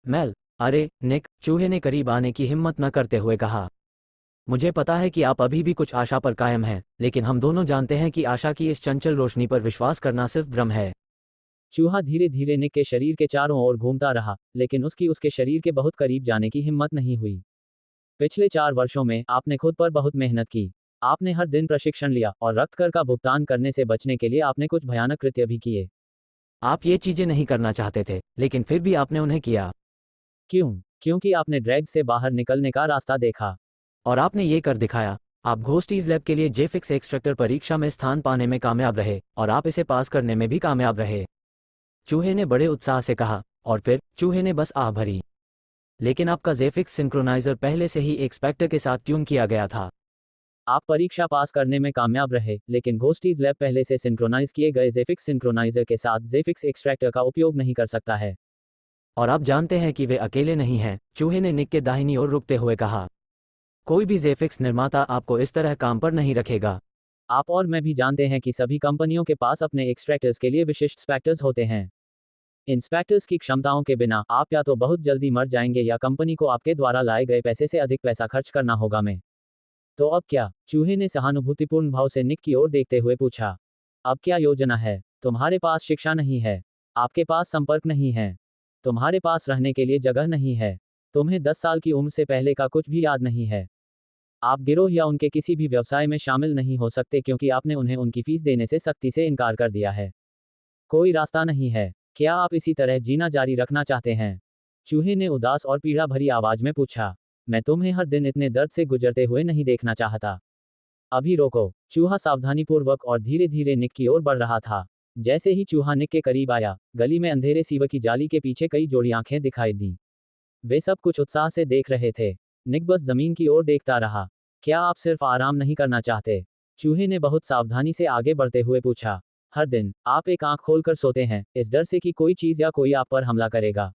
Mail. अरे निक, चूहे ने करीब आने की हिम्मत न करते हुए कहा। मुझे पता है कि आप अभी भी कुछ आशा पर कायम हैं, लेकिन हम दोनों जानते हैं कि आशा की इस चंचल रोशनी पर विश्वास करना सिर्फ भ्रम है। चूहा धीरे धीरे निक के शरीर के चारों ओर घूमता रहा, लेकिन उसकी उसके शरीर के बहुत करीब जाने की हिम्मत नहीं हुई। पिछले 4 वर्षों में आपने खुद पर बहुत मेहनत की। आपने हर दिन प्रशिक्षण लिया और रक्त कर का भुगतान करने से बचने के लिए आपने कुछ भयानक कृत्य भी किए। आप ये चीजें नहीं करना चाहते थे, लेकिन फिर भी आपने उन्हें किया। क्यों? क्योंकि आपने ड्रैग से बाहर निकलने का रास्ता देखा। और आपने ये कर दिखाया। आप घोस्टीज लैब के लिए जेफिक्स एक्सट्रैक्टर परीक्षा में स्थान पाने में कामयाब रहे, और आप इसे पास करने में भी कामयाब रहे। चूहे ने बड़े उत्साह से कहा, और फिर चूहे ने बस आह भरी। लेकिन आपका जेफिक्स सिंक्रोनाइजर पहले से ही एक स्पेक्टर के साथ ट्यून किया गया था। आप परीक्षा पास करने में कामयाब रहे, लेकिन घोस्टीज लैब पहले से सिंक्रोनाइज किए गए जेफिक्स सिंक्रोनाइजर के साथ जेफिक्स एक्सट्रैक्टर का उपयोग नहीं कर सकता है। और आप जानते हैं कि वे अकेले नहीं हैं, चूहे ने निक के दाहिनी ओर रुकते हुए कहा। कोई भी जेफिक्स निर्माता आपको इस तरह काम पर नहीं रखेगा। आप और मैं भी जानते हैं कि सभी कंपनियों के पास अपने एक्सट्रैक्टर्स के लिए विशिष्ट स्पेक्टर्स होते हैं। इन स्पेक्टर्स की क्षमताओं के बिना आप या तो बहुत जल्दी मर जाएंगे या कंपनी को आपके द्वारा लाए गए पैसे से अधिक पैसा खर्च करना होगा। मैं तो अब क्या? चूहे ने सहानुभूतिपूर्ण भाव से निक की ओर देखते हुए पूछा। अब क्या योजना है? तुम्हारे पास शिक्षा नहीं है। आपके पास संपर्क नहीं है। तुम्हारे पास रहने के लिए जगह नहीं है। तुम्हें 10 साल की उम्र से पहले का कुछ भी याद नहीं है। आप गिरोह या उनके किसी भी व्यवसाय में शामिल नहीं हो सकते क्योंकि आपने उन्हें उनकी फीस देने से सख्ती से इनकार कर दिया है। कोई रास्ता नहीं है। क्या आप इसी तरह जीना जारी रखना चाहते हैं? चूहे ने उदास और पीड़ा भरी आवाज में पूछा। मैं तुम्हें हर दिन इतने दर्द से गुजरते हुए नहीं देखना चाहता। अभी रोको। चूहा सावधानीपूर्वक और धीरे धीरे निक की ओर बढ़ रहा था। जैसे ही चूहा निक के करीब आया, गली में अंधेरे सीवर की जाली के पीछे कई जोड़ी आंखें दिखाई दी। वे सब कुछ उत्साह से देख रहे थे। निक बस जमीन की ओर देखता रहा। क्या आप सिर्फ आराम नहीं करना चाहते? चूहे ने बहुत सावधानी से आगे बढ़ते हुए पूछा। हर दिन आप एक आंख खोलकर सोते हैं, इस डर से कि कोई चीज या कोई आप पर हमला करेगा।